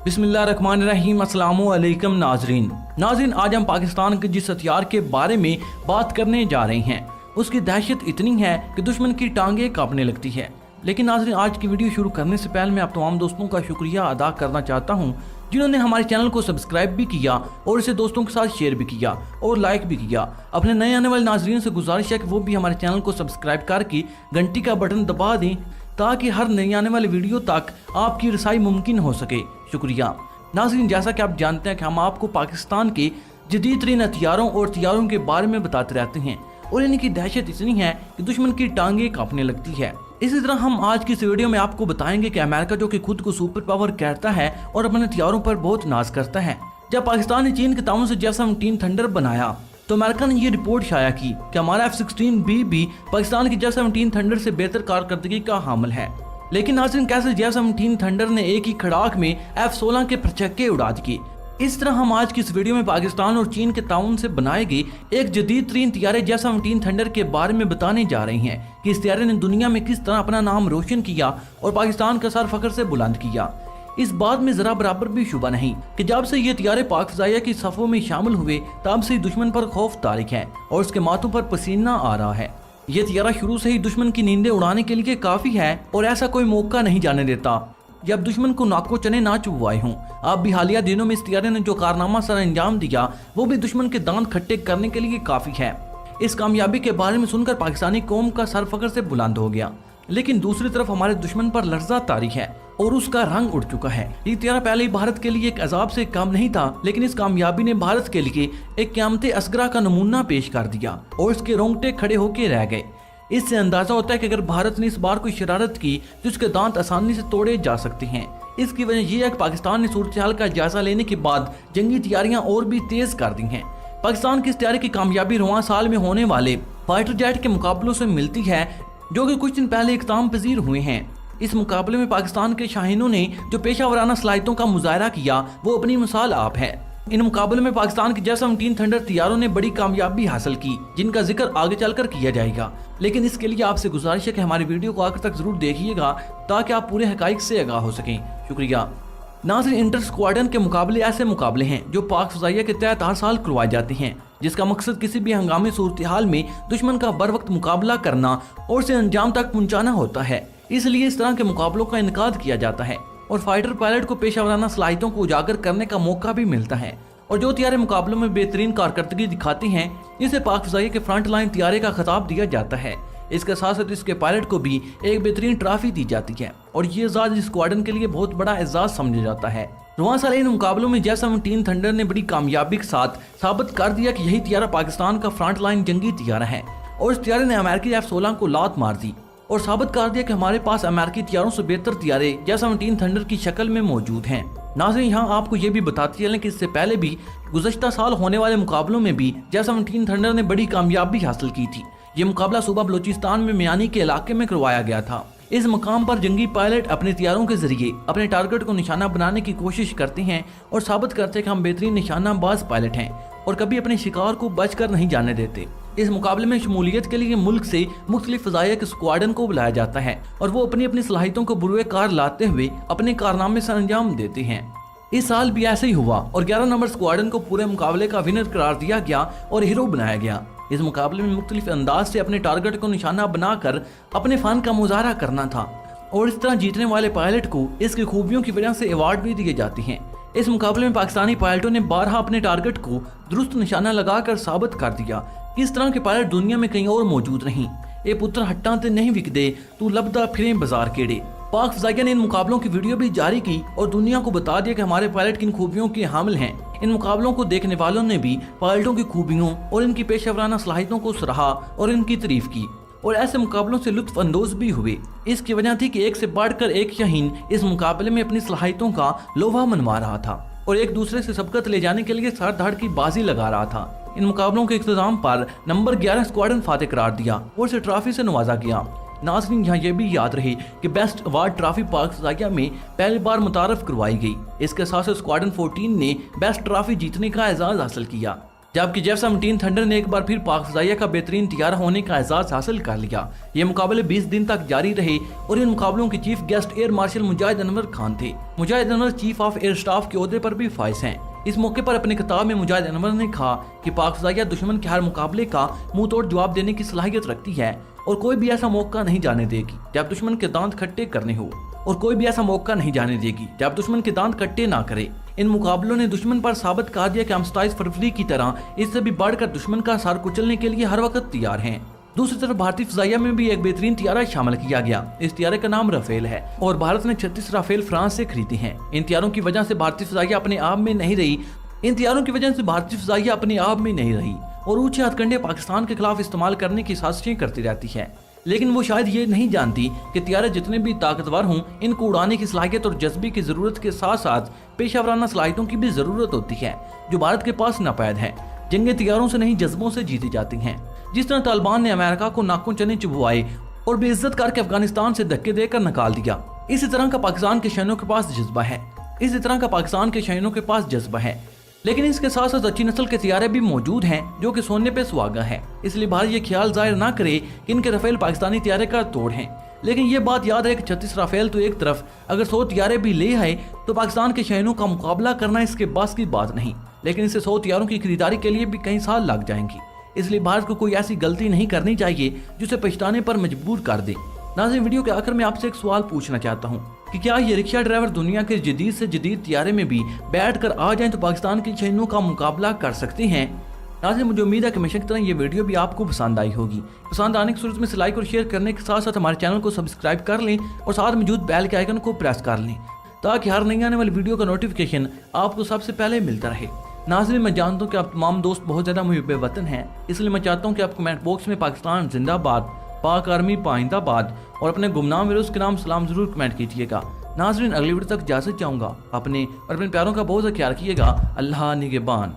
बिस्मिल्लाहिर्रहमानिर्रहीम। अस्सलामुअलैकुम नाजरीन, आज हम पाकिस्तान के जिस हथियार के बारे में बात करने जा रहे हैं उसकी दहशत इतनी है कि दुश्मन की टांगें कांपने लगती है। लेकिन नाजरीन, आज की वीडियो शुरू करने से पहले मैं आप तमाम दोस्तों का शुक्रिया अदा करना चाहता हूं जिन्होंने हमारे चैनल को सब्सक्राइब भी किया और इसे दोस्तों के साथ शेयर भी किया और लाइक भी किया। अपने नए आने वाले नाजरीन से गुजारिश है कि वो भी हमारे चैनल को सब्सक्राइब करके घंटी का बटन दबा दें ताकि हर नई आने वाली वीडियो तक आपकी रसाई मुमकिन हो सके। शुक्रिया नाज़रीन, जैसा कि आप जानते हैं कि हम आपको पाकिस्तान के जदीद तरीन हथियारों और तैयारों के बारे में बताते रहते हैं और इनकी दहशत इतनी है कि दुश्मन की टांगें कांपने लगती है। इसी तरह हम आज की इस वीडियो में आपको बताएंगे कि अमेरिका जो कि खुद को सुपर पावर कहता है और अपने हथियारों पर बहुत नाज करता है। जब पाकिस्तान ने चीन के ताउन से J-17 थंडर बनाया तो अमेरिका ने ये रिपोर्ट शाया की कि हमारा F-16B भी पाकिस्तान की J-17 थंडर से बेहतर कारकर्दगी का हामिल है। लेकिन नाज़रीन, कैसे J-17 थंडर ने एक ही खड़ाक में F-16 के प्रचक्के उड़ा दिए। इस तरह हम आज की इस वीडियो में पाकिस्तान और चीन के ताउन से बनाए गए एक जदीद तरीन तैयारे J-17 थंडर के बारे में बताने जा रहे हैं कि इस तैयारे ने दुनिया में किस तरह अपना नाम रोशन किया और पाकिस्तान का सर फख्र से बुलंद किया। इस बात में जरा बराबर भी शुबा नहीं कि जब से ये तैयारे पाक फ़ज़ाइया की सफ़ों में शामिल हुए तब से दुश्मन पर खौफ तारिक है और उसके माथों पर पसीना आ रहा है। ये तैयारा शुरू से ही दुश्मन की नींदें उड़ाने के लिए काफ़ी है और ऐसा कोई मौका नहीं जाने देता जब दुश्मन को नाको चने ना चुभवाए हों। आप भी हालिया दिनों में इस तैयारे ने जो कारनामा सर अंजाम दिया वो भी दुश्मन के दांत खट्टे करने के लिए काफ़ी है। इस कामयाबी के बारे में सुनकर पाकिस्तानी कौम का सर फख्र से बुलंद हो गया। लेकिन दूसरी तरफ हमारे दुश्मन पर लर्जा तारी है और उसका रंग उड़ चुका है। ये तैयारा पहले ही भारत के लिए एक अजाब से कम नहीं था, लेकिन इस कामयाबी ने भारत के लिए एक क़यामत असगरा का नमूना पेश कर दिया और इसके रोंगटे खड़े होकर रह गए। इससे अंदाजा होता है कि अगर भारत ने इस बार कोई शरारत की तो उसके दांत आसानी से तोड़े जा सकते हैं। इसकी वजह यह है कि पाकिस्तान ने सूरत हाल का जायजा लेने के बाद जंगी तैयारियां और भी तेज कर दी हैं। पाकिस्तान की इस तैयारी की कामयाबी रवां साल में होने वाले फाइटर जेट के मुकाबलों से मिलती है जो कि कुछ दिन पहले इख्तिताम पजीर हुए हैं। इस मुकाबले में पाकिस्तान के शाहीनों ने जो पेशा वराना सलाहियतों का मुजाहरा किया वो अपनी मिसाल आप है। इन मुकाबले में पाकिस्तान की J-17 थंडर तैयारों ने बड़ी कामयाबी हासिल की जिनका जिक्र आगे चलकर किया जाएगा। लेकिन इसके लिए आपसे गुजारिश है कि हमारी वीडियो को आखिर तक जरूर देखिएगा ताकि आप पूरे हकाइक से आगाह हो सकें। शुक्रिया नाज़रीन, इंटर स्क्वाड्रन के मुकाबले ऐसे मुकाबले हैं जो पाक फ़ज़ाइया के तहत हर साल करवाए जाते हैं जिसका मकसद किसी भी हंगामी सूरत हाल में दुश्मन का बर वक्त मुकाबला करना और उसे अंजाम तक पहुँचाना होता है। इसलिए इस तरह के मुकाबलों का इनकाद किया जाता है और फाइटर पायलट को पेशा वराना सलाहियतों को उजागर करने का मौका भी मिलता है। और जो तैयारे मुकाबलों में बेहतरीन कारकर्दगी दिखाती हैं इसे पाक फ़ज़ाइया के फ्रंट लाइन तैयारे का खिताब दिया जाता है। इसके साथ साथ इसके पायलट को भी एक बेहतरीन ट्रॉफी दी जाती है और ये एजाज़ इस स्क्वाड्रन के लिए बहुत बड़ा एजाज़ समझा जाता है। रवां साल इन मुकाबलों में J-17 थंडर ने बड़ी कामयाबी के साथ साबित कर दिया कि यही तैयारा पाकिस्तान का फ्रंट लाइन जंगी तैयारा है और इस तैयारे ने अमेरिकी F-16 को लात मार दी और साबित कर दिया कि हमारे पास अमेरिकी तैयारों से बेहतर तैयारे J-17 थंडर की शक्ल में मौजूद हैं। नाज़रीन, यहाँ आपको ये भी बताते चलें कि इससे पहले भी गुज़श्ता साल होने वाले मुकाबलों में भी J-17 थंडर ने बड़ी कामयाबी हासिल की थी। ये मुकाबला सूबा बलूचिस्तान में मियानी के इलाके में करवाया गया था। इस मकाम पर जंगी पायलट अपने तैयारों के जरिए अपने टारगेट को निशाना बनाने की कोशिश करते हैं और साबित करते हैं कि हम बेहतरीन निशानाबाज पायलट हैं और कभी अपने शिकार को बचकर नहीं जाने देते। इस मुकाबले में शमूलियत के लिए मुल्क से मुख्तलिफ फ़ज़ाइया के स्क्वाड्रन को बुलाया जाता है और वो अपनी अपनी सलाहियतों को बुरुए कार लाते हुए अपने कारनामे से अंजाम देते हैं। इस साल भी ऐसे ही हुआ और 11 नंबर स्क्वाड्रन को पूरे मुकाबले का विनर करार दिया गया और हीरो बनाया गया। इस मुकाबले में मुख्तलिफ अंदाज से अपने टारगेट को निशाना बनाकर अपने फ़न का मुजाहरा करना था और इस तरह जीतने वाले पायलट को इसकी खूबियों की वजह से अवार्ड भी दिए जाते हैं। इस मुकाबले में पाकिस्तानी पायलटों ने 12 अपने टारगेट को दुरुस्त निशाना लगाकर साबित कर दिया कि इस तरह के पायलट दुनिया में कहीं और मौजूद नहीं। ए पुत्र हट्टा ते नहीं विकदे तू लबदा फिरे बाजार केड़े। पाक फ़ज़ाइया ने इन मुकाबलों की वीडियो भी जारी की और दुनिया को बता दिया कि हमारे पायलट किन खूबियों के हामिल हैं। इन मुकाबलों को देखने वालों ने भी पायलटों की खूबियों और इनकी पेशा वराना सलाहियतों को सराहा और इनकी तारीफ की और ऐसे मुकाबलों से लुत्फ अंदोज भी हुए। इसकी वजह थी कि एक से बढ़कर एक शाहीन इस मुकाबले में अपनी सलाहियतों का लोहा मनवा रहा था और एक दूसरे से सबकत ले जाने के लिए सर धड़ की बाजी लगा रहा था। इन मुकाबलों के इख्तिताम पर नंबर 11 स्क्वाड्रन फातेह करार दिया और उसे ट्रॉफी से नवाजा गया। नाज़रीन, यहाँ ये भी याद रहे कि बेस्ट अवार्ड ट्रॉफी पाक फ़ज़ाइया में पहली बार मुतारफ करवाई गई। इसके साथ स्क्वाड्रन 14 ने बेस्ट ट्रॉफी जीतने का एजाज़ हासिल किया। जबकि F-17 थंडर ने एक बार फिर पाक फ़िज़ाइया का बेहतरीन तैयारा होने का एजाज़ हासिल कर लिया। ये मुकाबले 20 दिन तक जारी रहे और इन मुकाबलों के chief guest air marshal Mujahid Anwar Khan थे। Mujahid Anwar chief of air staff के ओहदे पर भी फाइज हैं। इस मौके पर अपने किताब में मुजाहिद अनवर ने कहा कि पाक फ़िज़ाइया दुश्मन के हर मुकाबले का मुंह तोड़ जवाब देने की सलाहियत रखती है और कोई भी ऐसा मौका नहीं जाने देगी जब दुश्मन के दांत खट्टे करने हो जब दुश्मन के दांत खट्टे ना करे। इन मुकाबलों ने दुश्मन पर साबित कर दिया कि हम 27 फरवरी की तरह इससे भी बढ़कर दुश्मन का सर कुचलने के लिए हर वक्त तैयार हैं। दूसरी तरफ भारतीय फ़िज़ाइया में भी एक बेहतरीन तैयारा शामिल किया गया। इस तैयारे का नाम राफेल है और भारत ने 36 राफेल फ्रांस से खरीदे हैं। इन तैयारों की वजह से भारतीय फ़िज़ाइया अपने आप में नहीं रही और ऊंचे हथकंडे पाकिस्तान के खिलाफ इस्तेमाल करने की साजिशें करती रहती है। लेकिन वो शायद ये नहीं जानती कि तैयारे जितने भी ताकतवर हों, इनको उड़ाने की सलाहियत और जज्बे की जरूरत के साथ साथ पेशावराना सलाहियतों की भी जरूरत होती है जो भारत के पास नापैद है। जंगे तैयारों से नहीं जज्बों से जीती जाती हैं। जिस तरह तालिबान ने अमेरिका को नाकों चने चुभवाए और बेइज्जत करके अफगानिस्तान से धक्के देकर निकाल दिया, इसी तरह का पाकिस्तान के शहीनों के पास जज्बा है। लेकिन इसके साथ साथ अच्छी नस्ल के तैयारे भी मौजूद हैं जो कि सोने पे सुहागा है। इसलिए भारत ये ख्याल जाहिर ना करे कि इनके राफेल पाकिस्तानी तैयारे का तोड़ हैं। लेकिन ये बात याद है कि 36 राफेल तो एक तरफ, अगर 100 तैयारे भी ले आए तो पाकिस्तान के शहीनों का मुकाबला करना इसके बस की बात नहीं। लेकिन इससे 100 तैयारों की खरीदारी के लिए भी कई साल लग जाएंगी। इसलिए भारत को कोई ऐसी गलती नहीं करनी चाहिए जिसे पछताने पर मजबूर कर दे। नाज़रीन, वीडियो के आखिर में आपसे एक सवाल पूछना चाहता हूँ कि क्या ये रिक्शा ड्राइवर दुनिया के जदीद से जदीद तैयारे में भी बैठ कर आ जाएं तो पाकिस्तान के शहीनों का मुकाबला कर सकते हैं? नाज़रीन, मुझे उम्मीद है कि हमेशा की तरह ये वीडियो भी आपको पसंद आई होगी। पसंद आने की सूरत में लाइक और शेयर करने के साथ साथ हमारे चैनल को सब्सक्राइब कर लें और साथ मौजूद बेल के आइकन को प्रेस कर लें ताकि हर नई आने वाली वीडियो का नोटिफिकेशन आपको सबसे पहले मिलता रहे। नाज़रीन, मैं जानता हूँ कि आप तमाम दोस्त बहुत ज़्यादा मुहिब्बे वतन हैं, इसलिए मैं चाहता हूँ कि आप कमेंट बॉक्स में पाकिस्तान जिंदाबाद, पाक आर्मी पाइंदाबाद और अपने गुमनाम विरोध के नाम सलाम जरूर कमेंट कीजिएगा। नाज़रीन, अगली वीडियो तक इजाज़त चाहूँगा। अपने और अपने प्यारों का बहुत सा ख्याल रखिएगा। अल्लाह निगहबान।